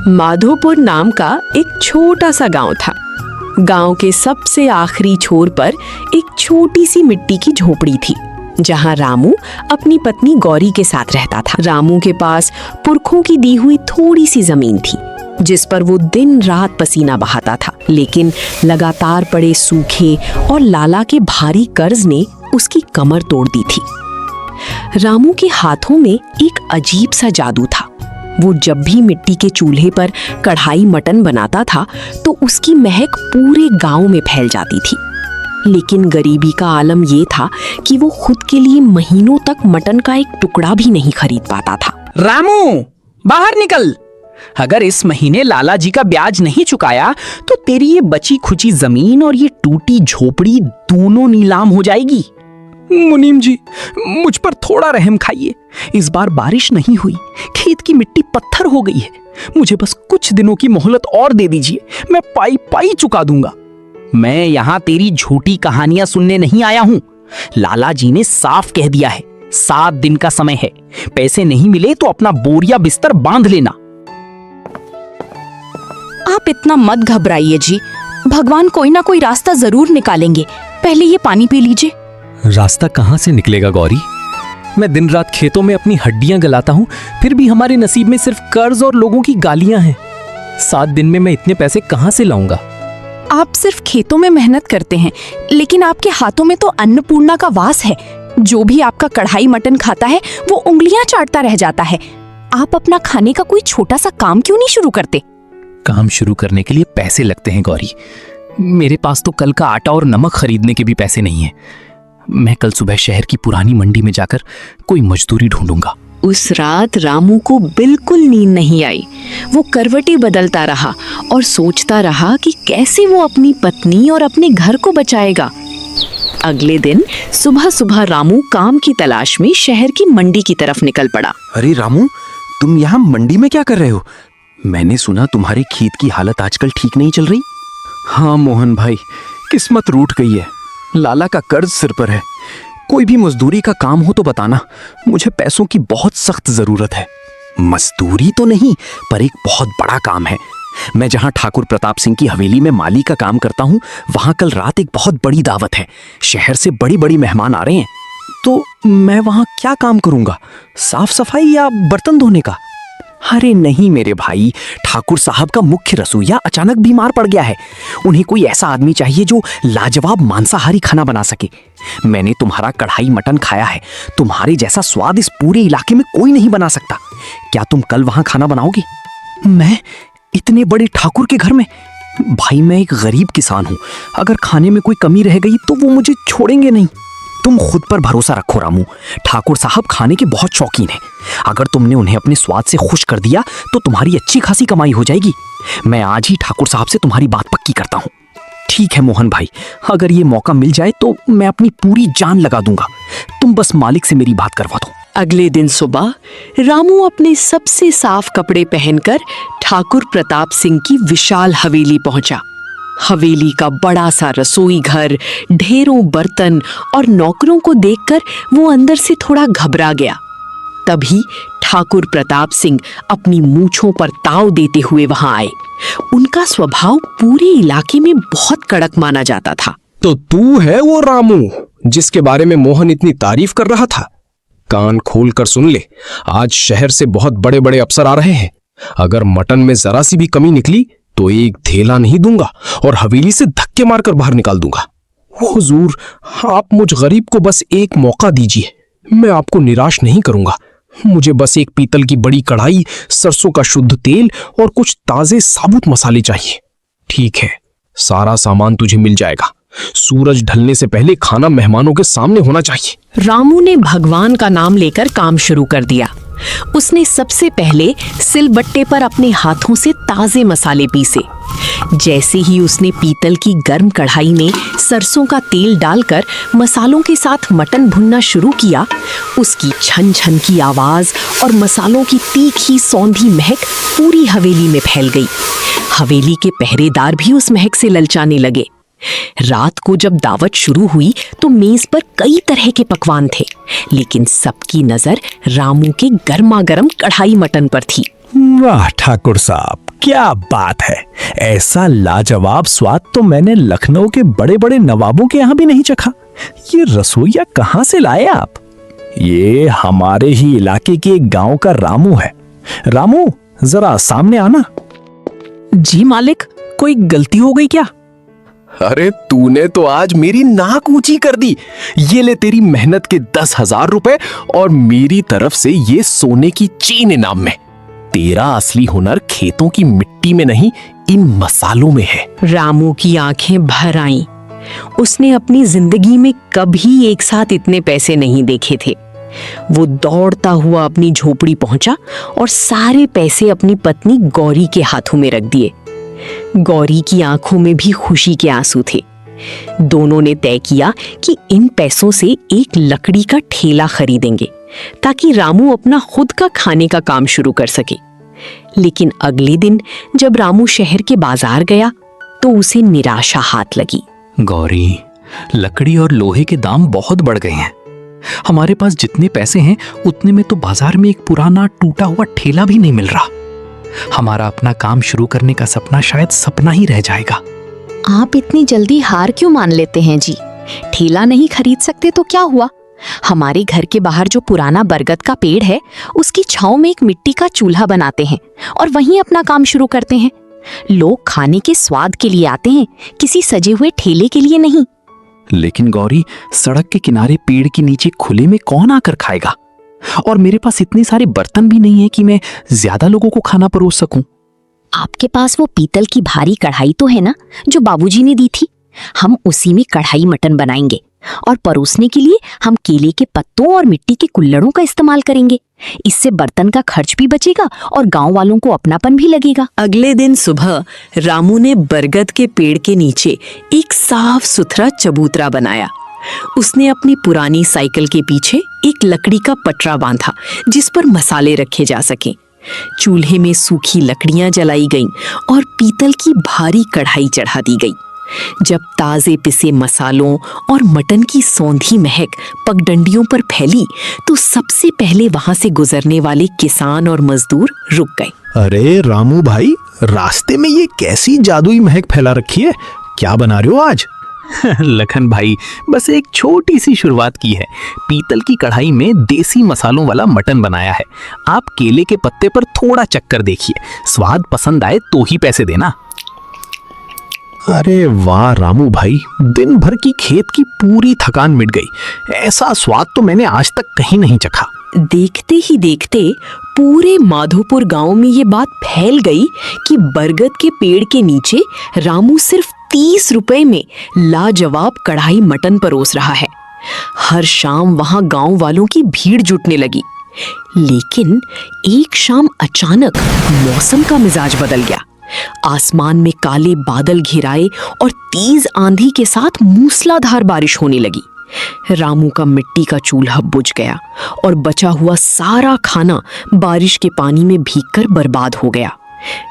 माधोपुर नाम का एक छोटा सा गांव था। गांव के सबसे आखिरी छोर पर एक छोटी सी मिट्टी की झोपड़ी थी, जहां रामू अपनी पत्नी गौरी के साथ रहता था। रामू के पास पुरखों की दी हुई थोड़ी सी जमीन थी, जिस पर वो दिन रात पसीना बहाता था, लेकिन लगातार पड़े सूखे और लाला के भारी कर्ज ने उसकी कमर तोड़ दी थी। रामू के हाथों में एक अजीब सा जादू था। वो जब भी मिट्टी के चूल्हे पर कढ़ाई मटन बनाता था तो उसकी महक पूरे गांव में फैल जाती थी। लेकिन गरीबी का आलम ये था कि वो खुद के लिए महीनों तक मटन का एक टुकड़ा भी नहीं खरीद पाता था। रामू, बाहर निकल। अगर इस महीने लाला जी का ब्याज नहीं चुकाया तो तेरी ये बची खुची जमीन और ये टूटी झोपड़ी दोनों नीलाम हो जाएगी। मुनीम जी, मुझ पर थोड़ा रहम खाइए। इस बार बारिश नहीं हुई, खेत की मिट्टी पत्थर हो गई है। मुझे बस कुछ दिनों की मोहलत और दे दीजिए, मैं पाई पाई चुका दूंगा। मैं यहाँ तेरी झूठी कहानियां सुनने नहीं आया हूँ। लाला जी ने साफ कह दिया है, 7 दिन का समय है। पैसे नहीं मिले तो अपना बोरिया बिस्तर बांध लेना। आप इतना मत घबराइए जी, भगवान कोई ना कोई रास्ता जरूर निकालेंगे। पहले ये पानी पी लीजिए। रास्ता कहाँ से निकलेगा गौरी? मैं दिन रात खेतों में अपनी हड्डियां गलाता हूँ, फिर भी हमारे नसीब में सिर्फ कर्ज और लोगों की गालियां हैं। 7 दिन में मैं इतने पैसे कहाँ से लाऊंगा? आप सिर्फ खेतों में मेहनत करते हैं, लेकिन आपके हाथों में तो अन्नपूर्णा का वास है। जो भी आपका कढ़ाई मटन खाता है वो उंगलियां चाटता रह जाता है। आप अपना खाने का कोई छोटा सा काम क्यों नहीं शुरू करते? काम शुरू करने के लिए पैसे लगते हैं गौरी। मेरे पास तो कल का आटा और नमक खरीदने के भी पैसे नहीं है। मैं कल सुबह शहर की पुरानी मंडी में जाकर कोई मजदूरी ढूंढूंगा। उस रात रामू को बिल्कुल नींद नहीं आई। वो करवटें बदलता रहा और सोचता रहा कि कैसे वो अपनी पत्नी और अपने घर को बचाएगा। अगले दिन सुबह सुबह रामू काम की तलाश में शहर की मंडी की तरफ निकल पड़ा। अरे रामू, तुम यहाँ मंडी में क्या कर रहे हो? मैंने सुना तुम्हारे खेत की हालत आजकल ठीक नहीं चल रही। हाँ मोहन भाई, किस्मत रूठ गई है। लाला का कर्ज सिर पर है। कोई भी मजदूरी का काम हो तो बताना, मुझे पैसों की बहुत सख्त जरूरत है। मजदूरी तो नहीं, पर एक बहुत बड़ा काम है। मैं जहां ठाकुर प्रताप सिंह की हवेली में माली का काम करता हूं, वहां कल रात एक बहुत बड़ी दावत है। शहर से बड़ी बड़ी मेहमान आ रहे हैं, तो मैं वहां क्या काम करूंगा? साफ सफाई या बर्तन धोने का? अरे नहीं मेरे भाई, ठाकुर साहब का मुख्य रसोइया अचानक बीमार पड़ गया है। उन्हें कोई ऐसा आदमी चाहिए जो लाजवाब मांसाहारी खाना बना सके। मैंने तुम्हारा कढ़ाई मटन खाया है, तुम्हारे जैसा स्वाद इस पूरे इलाके में कोई नहीं बना सकता। क्या तुम कल वहां खाना बनाओगे? मैं इतने बड़े ठाकुर के घर में? भाई मैं एक गरीब किसान हूं, अगर खाने में कोई कमी रह गई तो वो मुझे छोड़ेंगे नहीं। तुम खुद पर भरोसा रखो रामू, ठाकुर साहब खाने के बहुत शौकीन हैं। अगर तुमने उन्हें अपने स्वाद से खुश कर दिया तो तुम्हारी अच्छी खासी कमाई हो जाएगी। मैं आज ही ठाकुर साहब से तुम्हारी बात पक्की करता हूँ। ठीक है मोहन भाई, अगर ये मौका मिल जाए तो मैं अपनी पूरी जान लगा दूंगा। तुम बस मालिक से मेरी बात करवा दो। अगले दिन सुबह रामू अपने सबसे साफ कपड़े पहनकर ठाकुर प्रताप सिंह की विशाल हवेली पहुंचा। हवेली का बड़ा सा रसोई घर, ढेरों बर्तन और नौकरों को देखकर वो अंदर से थोड़ा घबरा गया। तभी ठाकुर प्रताप सिंह अपनी मूंछों पर ताव देते हुए वहां आए। उनका स्वभाव पूरे इलाके में बहुत कड़क माना जाता था। तो तू है वो रामू जिसके बारे में मोहन इतनी तारीफ कर रहा था? कान खोल कर सुन ले, आज शहर से बहुत बड़े बड़े अफसर आ रहे हैं। अगर मटन में जरा सी भी कमी निकली तो एक धेला नहीं दूंगा और हवेली से धक्के मारकर बाहर निकाल दूंगा। हुजूर, आप मुझ गरीब को बस एक मौका दीजिए, मैं आपको निराश नहीं करूंगा। मुझे बस एक पीतल की बड़ी कढ़ाई, सरसों का शुद्ध तेल और कुछ ताजे साबुत मसाले चाहिए। ठीक है, सारा सामान तुझे मिल जाएगा। सूरज ढलने से पहले खाना मेहमानों के सामने होना चाहिए। रामू ने भगवान का नाम लेकर काम शुरू कर दिया। उसने सबसे पहले सिलबट्टे पर अपने हाथों से ताजे मसाले पीसे। जैसे ही उसने पीतल की गर्म कढ़ाई में सरसों का तेल डालकर मसालों के साथ मटन भुनना शुरू किया, उसकी छन छन की आवाज और मसालों की तीखी सौंधी महक पूरी हवेली में फैल गई। हवेली के पहरेदार भी उस महक से ललचाने लगे। रात को जब दावत शुरू हुई तो मेज पर कई तरह के पकवान थे, लेकिन सबकी नजर रामू के गर्मा गर्म कढ़ाई मटन पर थी। वाह ठाकुर साहब, क्या बात है, ऐसा लाजवाब स्वाद तो मैंने लखनऊ के बड़े बड़े नवाबों के यहाँ भी नहीं चखा। ये रसोइया कहाँ से लाए आप? ये हमारे ही इलाके के एक गांव का रामू है। रामू, जरा सामने आना। जी मालिक, कोई गलती हो गई क्या? अरे तूने तो आज मेरी नाक ऊंची कर दी। ये ले तेरी मेहनत के 10,000 रुपए और मेरी तरफ से ये सोने की चेन इनाम में। तेरा असली हुनर खेतों की मिट्टी में नहीं, इन मसालों में है। रामू की आंखें भर आईं। उसने अपनी जिंदगी में कभी एक साथ इतने पैसे नहीं देखे थे। वो दौड़ता हुआ अपनी झोपड़ी पहुंचा और सारे पैसे अपनी पत्नी गौरी के हाथों में रख दिए। गौरी की आंखों में भी खुशी के आंसू थे। दोनों ने तय किया कि इन पैसों से एक लकड़ी का ठेला खरीदेंगे ताकि रामू अपना खुद का खाने का काम शुरू कर सके। लेकिन अगले दिन जब रामू शहर के बाजार गया तो उसे निराशा हाथ लगी। गौरी, लकड़ी और लोहे के दाम बहुत बढ़ गए हैं। हमारे पास जितने पैसे हैं उतने में तो बाजार में एक पुराना टूटा हुआ ठेला भी नहीं मिल रहा। हमारा अपना काम शुरू करने का सपना शायद सपना ही रह जाएगा। आप इतनी जल्दी हार क्यों मान लेते हैं जी? ठेला नहीं खरीद सकते तो क्या हुआ? हमारे घर के बाहर जो पुराना बरगद का पेड़ है, उसकी छांव में एक मिट्टी का चूल्हा बनाते हैं और वहीं अपना काम शुरू करते हैं। लोग खाने के स्वाद के लिए आते हैं, किसी सजे हुए ठेले के लिए नहीं। लेकिन गौरी, सड़क के किनारे पेड़ के नीचे खुले में कौन आकर खाएगा? और मेरे पास इतने सारे बर्तन भी नहीं है कि मैं ज्यादा लोगों को खाना परोस सकूं। आपके पास वो पीतल की भारी कढ़ाई तो है ना, जो बाबूजी ने दी थी? हम उसी में कढ़ाई मटन बनाएंगे और परोसने के लिए हम केले के पत्तों और मिट्टी के कुल्हड़ों का इस्तेमाल करेंगे। इससे बर्तन का खर्च भी बचेगा और गांव वालों को अपनापन भी लगेगा। अगले दिन सुबह रामू ने बरगद के पेड़ के नीचे एक साफ सुथरा चबूतरा बनाया। उसने अपनी पुरानी साइकिल के पीछे एक लकड़ी का पटरा बांधा जिस पर मसाले रखे जा सकें। चूल्हे में सूखी लकड़ियां जलाई गईं और पीतल की भारी कढ़ाई चढ़ा दी गई। जब ताजे पिसे मसालों और मटन की सौंधी महक पगडंडियों पर फैली तो सबसे पहले वहां से गुजरने वाले किसान और मजदूर रुक गए। अरे रामू भाई, रास्ते में ये कैसी जादुई महक फैला रखी है? क्या बना रहे हो आज? लखन भाई, बस एक छोटी सी शुरुआत की है। पीतल की कढ़ाई में देसी मसालों वाला मटन बनाया है। आप केले के पत्ते पर थोड़ा चक्कर देखिए, स्वाद पसंद आए तो ही पैसे देना। अरे वाह रामू भाई, दिन भर की खेत की पूरी थकान मिट गई। ऐसा स्वाद तो मैंने आज तक कहीं नहीं चखा। देखते ही देखते पूरे माधोपुर गांव में ये बात फैल गई कि बरगद के पेड़ के नीचे रामू सिर्फ 30 रुपए में लाजवाब कढ़ाई मटन परोस रहा है। हर शाम वहां गांव वालों की भीड़ जुटने लगी। लेकिन एक शाम अचानक मौसम का मिजाज बदल गया। आसमान में काले बादल घिराए और तेज आंधी के साथ मूसलाधार बारिश होने लगी। रामू का मिट्टी का चूल्हा बुझ गया और बचा हुआ सारा खाना बारिश के पानी में भीगकर बर्बाद हो गया।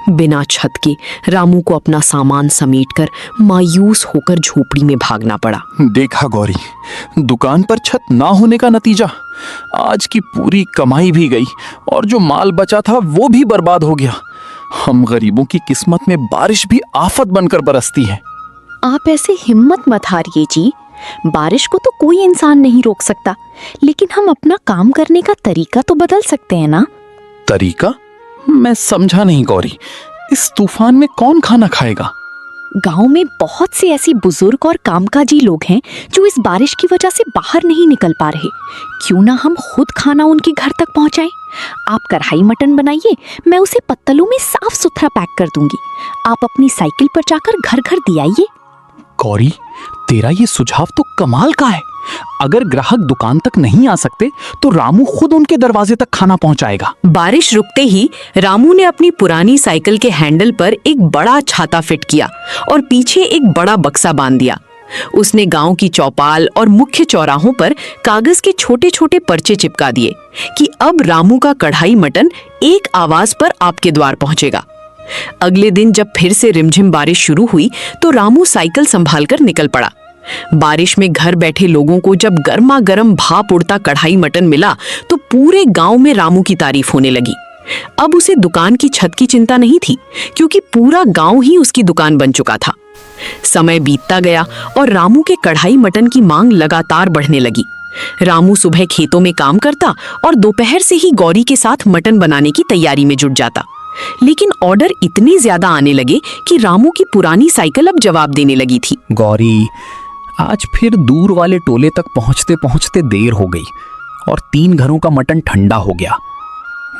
बिना छत के रामू को अपना सामान समेटकर मायूस होकर झोपड़ी में भागना पड़ा। देखा गौरी, दुकान पर छत ना होने का नतीजा। आज की पूरी कमाई भी गई और जो माल बचा था वो भी बर्बाद हो गया। हम गरीबों की किस्मत में बारिश भी आफत बनकर बरसती है। आप ऐसे हिम्मत मत हारिए जी। बारिश को तो कोई इंसान नहीं रोक सकता, लेकिन हम अपना काम करने का तरीका तो बदल सकते हैं ना। तरीका? मैं समझा नहीं गौरी, इस तूफान में कौन खाना खाएगा? गांव में बहुत से ऐसी बुजुर्ग और कामकाजी लोग हैं जो इस बारिश की वजह से बाहर नहीं निकल पा रहे। क्यों ना हम खुद खाना उनके घर तक पहुंचाएं? आप कढ़ाई मटन बनाइए, मैं उसे पत्तलों में साफ सुथरा पैक कर दूंगी। आप अपनी साइकिल पर जाकर घर घर दे आइए। गौरी, तेरा ये सुझाव तो कमाल का है। अगर ग्राहक दुकान तक नहीं आ सकते तो रामू खुद उनके दरवाजे तक खाना पहुंचाएगा। बारिश रुकते ही रामू ने अपनी पुरानी साइकिल के हैंडल पर एक बड़ा छाता फिट किया और पीछे एक बड़ा बक्सा बांध दिया। उसने गांव की चौपाल और मुख्य चौराहों पर कागज के छोटे छोटे पर्चे चिपका दिए कि अब रामू का कढ़ाई मटन एक आवाज पर आपके द्वार पहुंचेगा। अगले दिन जब फिर से रिमझिम बारिश शुरू हुई तो रामू साइकिल संभालकर निकल पड़ा। बारिश में घर बैठे लोगों को जब गर्मा गर्म भाप उड़ता कढ़ाई मटन मिला तो पूरे गांव में रामू की तारीफ होने लगी। अब उसे दुकान की छत की चिंता नहीं थी, क्योंकि पूरा गांव ही उसकी दुकान बन चुका था। समय बीतता गया और रामू के कढ़ाई मटन की मांग लगातार बढ़ने लगी। रामू सुबह खेतों में काम करता और दोपहर से ही गौरी के साथ मटन बनाने की तैयारी में जुट जाता। लेकिन ऑर्डर इतने ज्यादा आने लगे कि रामू की पुरानी साइकिल अब जवाब देने लगी थी। गौरी, आज फिर दूर वाले टोले तक पहुंचते पहुंचते देर हो गई और 3 घरों का मटन ठंडा हो गया।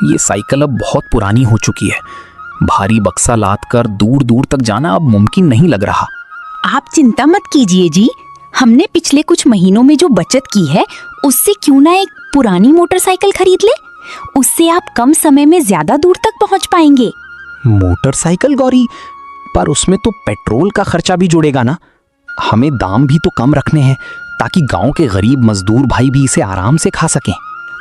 ये साइकिल अब बहुत पुरानी हो चुकी है। भारी बक्सा लाद कर दूर दूर तक जाना अब मुमकिन नहीं लग रहा। आप चिंता मत कीजिए जी, हमने पिछले कुछ महीनों में जो बचत की है उससे क्यों ना एक पुरानी मोटरसाइकिल खरीद ले। उससे आप कम समय में ज्यादा दूर तक पहुंच पाएंगे। मोटरसाइकिल गौरी, पर उसमें तो पेट्रोल का खर्चा भी जुड़ेगा ना। हमें दाम भी तो कम रखने हैं ताकि गांव के गरीब मजदूर भाई भी इसे आराम से खा सकें।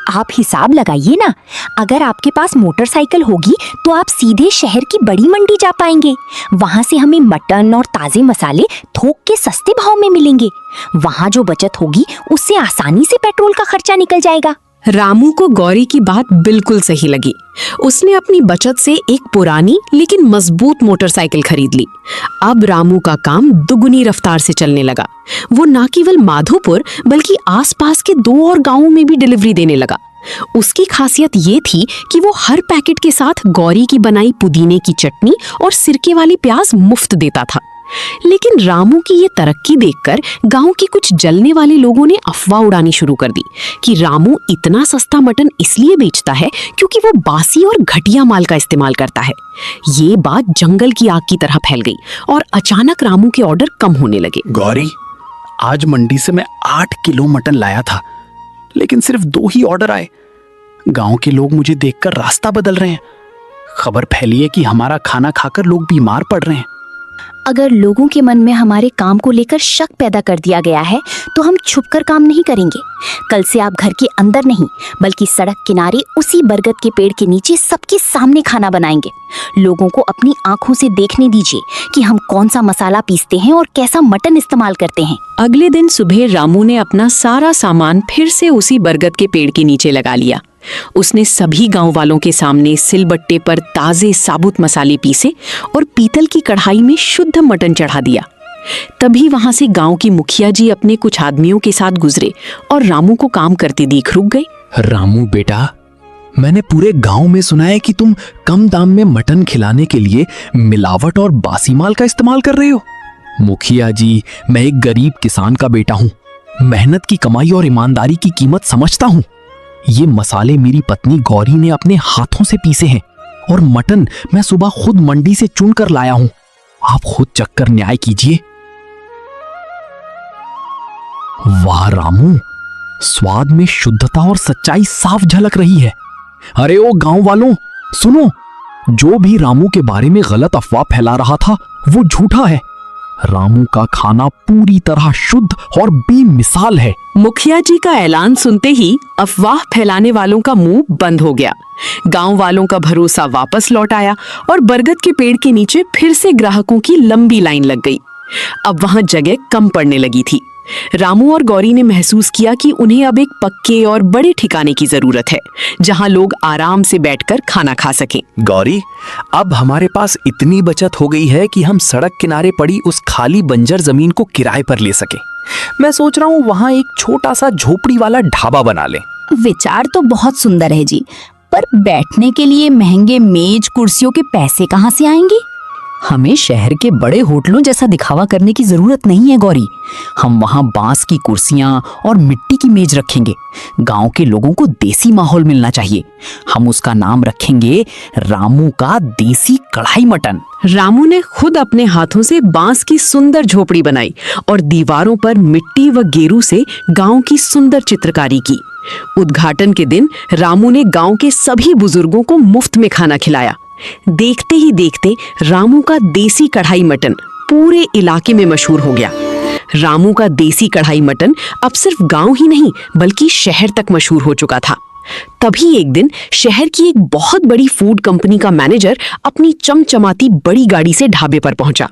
आप हिसाब लगाइए ना, अगर आपके पास मोटरसाइकिल होगी तो आप सीधे शहर की बड़ी मंडी जा पाएंगे। वहां से हमें मटन और ताजे मसाले थोक के सस्ते भाव में मिलेंगे। वहां जो बचत होगी उससे आसानी से पेट्रोल का खर्चा निकल जाएगा। रामू को गौरी की बात बिल्कुल सही लगी। उसने अपनी बचत से एक पुरानी लेकिन मजबूत मोटरसाइकिल खरीद ली। अब रामू का काम दुगुनी रफ्तार से चलने लगा। वो न केवल माधोपुर बल्कि आसपास के 2 और गांवों में भी डिलीवरी देने लगा। उसकी खासियत ये थी कि वो हर पैकेट के साथ गौरी की बनाई पुदीने की चटनी और सिरके वाली प्याज मुफ्त देता था। लेकिन रामू की ये तरक्की देखकर गांव के कुछ जलने वाले लोगों ने अफवाह उड़ानी शुरू कर दी कि रामू इतना सस्ता मटन इसलिए बेचता है क्योंकि वो बासी और घटिया माल का इस्तेमाल करता है। ये बात जंगल की आग की तरह फैल गई और अचानक रामू के ऑर्डर कम होने लगे। गौरी, आज मंडी से मैं 8 किलो मटन लाया था, लेकिन सिर्फ 2 ही ऑर्डर आए। गांव के लोग मुझे देखकर रास्ता बदल रहे हैं। खबर फैली है कि हमारा खाना खाकर लोग बीमार पड़ रहे हैं। अगर लोगों के मन में हमारे काम को लेकर शक पैदा कर दिया गया है तो हम छुपकर काम नहीं करेंगे। कल से आप घर के अंदर नहीं बल्कि सड़क किनारे उसी बरगद के पेड़ के नीचे सबके सामने खाना बनाएंगे। लोगों को अपनी आंखों से देखने दीजिए कि हम कौन सा मसाला पीसते हैं और कैसा मटन इस्तेमाल करते हैं। अगले दिन सुबह रामू ने अपना सारा सामान फिर से उसी बरगद के पेड़ के नीचे लगा लिया। उसने सभी गांव वालों के सामने सिलबट्टे पर ताजे साबुत मसाले पीसे और पीतल की कढ़ाई में शुद्ध मटन चढ़ा दिया। तभी वहां से गांव की मुखिया जी अपने कुछ आदमियों के साथ गुजरे और रामू को काम करते देख रुक गए। रामू बेटा, मैंने पूरे गांव में सुना है कि तुम कम दाम में मटन खिलाने के लिए मिलावट और बासी माल का इस्तेमाल कर रहे हो। मुखिया जी, मैं एक गरीब किसान का बेटा हूँ। मेहनत की कमाई और ईमानदारी की कीमत समझता हूँ। ये मसाले मेरी पत्नी गौरी ने अपने हाथों से पीसे हैं और मटन मैं सुबह खुद मंडी से चुन कर लाया हूं। आप खुद चक्कर न्याय कीजिए। वाह रामू, स्वाद में शुद्धता और सच्चाई साफ झलक रही है। अरे ओ गांव वालों, सुनो, जो भी रामू के बारे में गलत अफवाह फैला रहा था वो झूठा है। रामू का खाना पूरी तरह शुद्ध और बेमिसाल है। मुखिया जी का ऐलान सुनते ही अफवाह फैलाने वालों का मुंह बंद हो गया। गांव वालों का भरोसा वापस लौट आया और बरगद के पेड़ के नीचे फिर से ग्राहकों की लंबी लाइन लग गई। अब वहां जगह कम पड़ने लगी थी। रामू और गौरी ने महसूस किया कि उन्हें अब एक पक्के और बड़े ठिकाने की जरूरत है जहां लोग आराम से बैठकर खाना खा सकें। गौरी, अब हमारे पास इतनी बचत हो गई है कि हम सड़क किनारे पड़ी उस खाली बंजर जमीन को किराए पर ले सके। मैं सोच रहा हूँ वहां एक छोटा सा झोपड़ी वाला ढाबा बना लें। विचार तो बहुत सुंदर है जी, पर बैठने के लिए महंगे मेज कुर्सियों के पैसे कहाँ से आएंगे? हमें शहर के बड़े होटलों जैसा दिखावा करने की जरूरत नहीं है गौरी। हम वहाँ बांस की कुर्सियाँ और मिट्टी की मेज रखेंगे। गांव के लोगों को देसी माहौल मिलना चाहिए। हम उसका नाम रखेंगे रामू का देसी कढ़ाई मटन। रामू ने खुद अपने हाथों से बांस की सुंदर झोपड़ी बनाई और दीवारों पर मिट्टी व गेरू से गांव की सुंदर चित्रकारी की। उद्घाटन के दिन रामू ने गांव के सभी बुजुर्गों को मुफ्त में खाना खिलाया। देखते ही देखते रामू का देसी कढ़ाई मटन पूरे इलाके में मशहूर हो गया। रामू का देसी कढ़ाई मटन अब सिर्फ गांव ही नहीं बल्कि शहर तक मशहूर हो चुका था। तभी एक दिन शहर की एक बहुत बड़ी फूड कंपनी का मैनेजर अपनी चमचमाती बड़ी गाड़ी से ढाबे पर पहुंचा।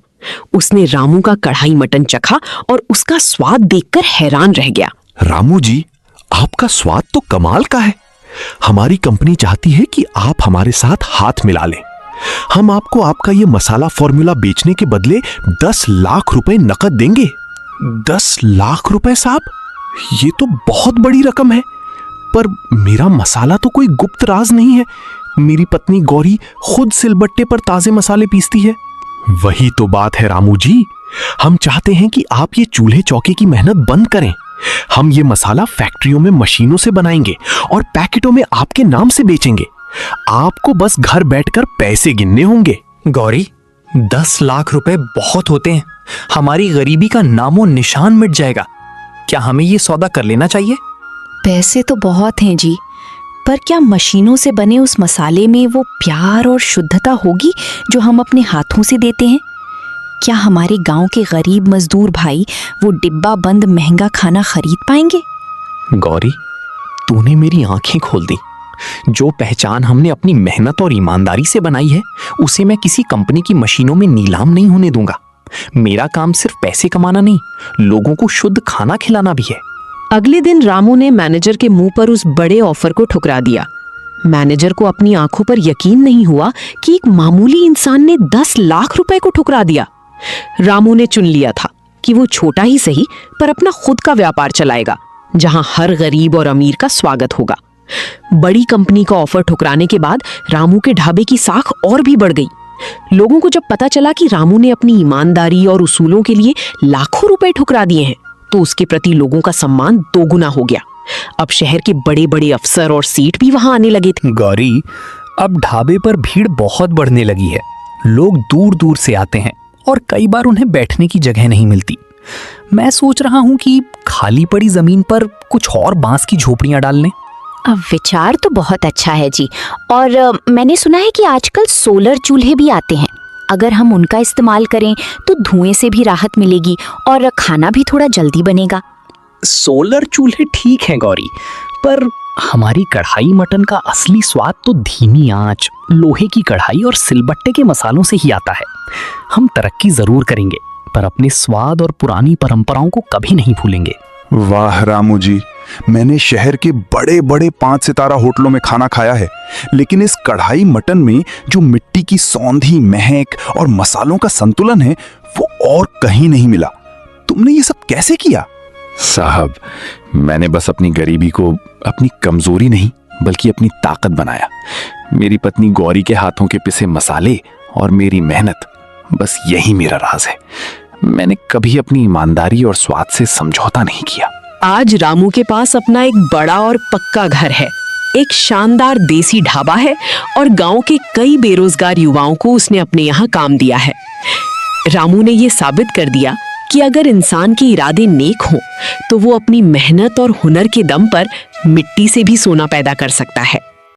उसने रामू का कढ़ाई मटन चखा और उसका स्वाद देखकर हैरान रह गया। रामू जी, आपका स्वाद तो कमाल का है। हमारी कंपनी चाहती है कि आप हमारे साथ हाथ मिला लें। हम आपको आपका ये मसाला फॉर्मूला बेचने के बदले 10 लाख रुपए नकद देंगे। 10 लाख रुपए साहब, ये तो बहुत बड़ी रकम है। पर मेरा मसाला तो कोई गुप्त राज नहीं है। मेरी पत्नी गौरी खुद सिलबट्टे पर ताजे मसाले पीसती है। वही तो बात है रामू जी, हम चाहते हैं कि आप ये चूल्हे चौके की मेहनत बंद करें। हम ये मसाला फैक्ट्रियों में मशीनों से बनाएंगे और पैकेटों में आपके नाम से बेचेंगे। आपको बस घर बैठकर पैसे गिनने होंगे। गौरी, 10 लाख रुपए बहुत होते हैं। हमारी गरीबी का नामो निशान मिट जाएगा। क्या हमें ये सौदा कर लेना चाहिए? पैसे तो बहुत हैं जी, पर क्या मशीनों से बने उस मसाले में वो प्यार और शुद्धता होगी जो हम अपने हाथों से देते हैं? क्या हमारे गांव के गरीब मजदूर भाई वो डिब्बा बंद महंगा खाना खरीद पाएंगे? गौरी, तूने मेरी आंखें खोल दी। जो पहचान हमने अपनी मेहनत और ईमानदारी से बनाई है, उसे मैं किसी कंपनी की मशीनों में नीलाम नहीं होने दूंगा। मेरा काम सिर्फ पैसे कमाना नहीं, लोगों को शुद्ध खाना खिलाना भी है। अगले दिन रामू ने मैनेजर के मुंह पर उस बड़े ऑफर को ठुकरा दिया। मैनेजर को अपनी आंखों पर यकीन नहीं हुआ कि एक मामूली इंसान ने 10 लाख रुपए को ठुकरा दिया। रामू ने चुन लिया था कि वो छोटा ही सही पर अपना खुद का व्यापार चलाएगा, जहां हर गरीब और अमीर का स्वागत होगा। बड़ी कंपनी का ऑफर ठुकराने के बाद रामू के ढाबे की साख और भी बढ़ गई। लोगों को जब पता चला कि रामू ने अपनी ईमानदारी और उसूलों के लिए लाखों रुपए ठुकरा दिए हैं, तो उसके प्रति लोगों का सम्मान दोगुना हो गया। अब शहर के बड़े बड़े अफसर और सेठ भी वहां आने लगे थे। गौरी, अब ढाबे पर भीड़ बहुत बढ़ने लगी है। लोग दूर दूर से आते हैं और कई बार उन्हें बैठने की जगह नहीं मिलती। मैं सोच रहा हूँ कि खाली पड़ी जमीन पर कुछ और बांस की झोपड़ियां डाल लें। विचार तो बहुत अच्छा है जी। और मैंने सुना है कि आजकल सोलर चूल्हे भी आते हैं। अगर हम उनका इस्तेमाल करें तो धुएं से भी राहत मिलेगी और खाना भी थोड़ा जल्दी बनेगा। सोलर चूल्हे ठीक हैं गौरी, पर हमारी कढ़ाई मटन का असली स्वाद तो धीमी आंच, लोहे की कढ़ाई और सिलबट्टे के मसालों से ही आता है। हम तरक्की जरूर करेंगे, पर अपने स्वाद और पुरानी परंपराओं को कभी नहीं भूलेंगे। वाह रामू जी, मैंने शहर के बड़े बड़े 5 सितारा होटलों में खाना खाया है, लेकिन इस कढ़ाई मटन में जो मिट्टी की सौंधी महक और मसालों का संतुलन है, वो और कहीं नहीं मिला। तुमने ये सब कैसे किया? साहब, मैंने बस अपनी गरीबी को अपनी कमजोरी नहीं बल्कि अपनी ताकत बनाया। मेरी पत्नी गौरी के हाथों के पिसे मसाले और मेरी मेहनत, बस यही मेरा राज है। मैंने कभी अपनी ईमानदारी और स्वाद से समझौता नहीं किया। आज रामू के पास अपना एक बड़ा और पक्का घर है, एक शानदार देसी ढाबा है और गांव के कई बेरोजगार युवाओं को उसने अपने यहाँ काम दिया है। रामू ने ये साबित कर दिया कि अगर इंसान के इरादे नेक हों तो वो अपनी मेहनत और हुनर के दम पर मिट्टी से भी सोना पैदा कर सकता है।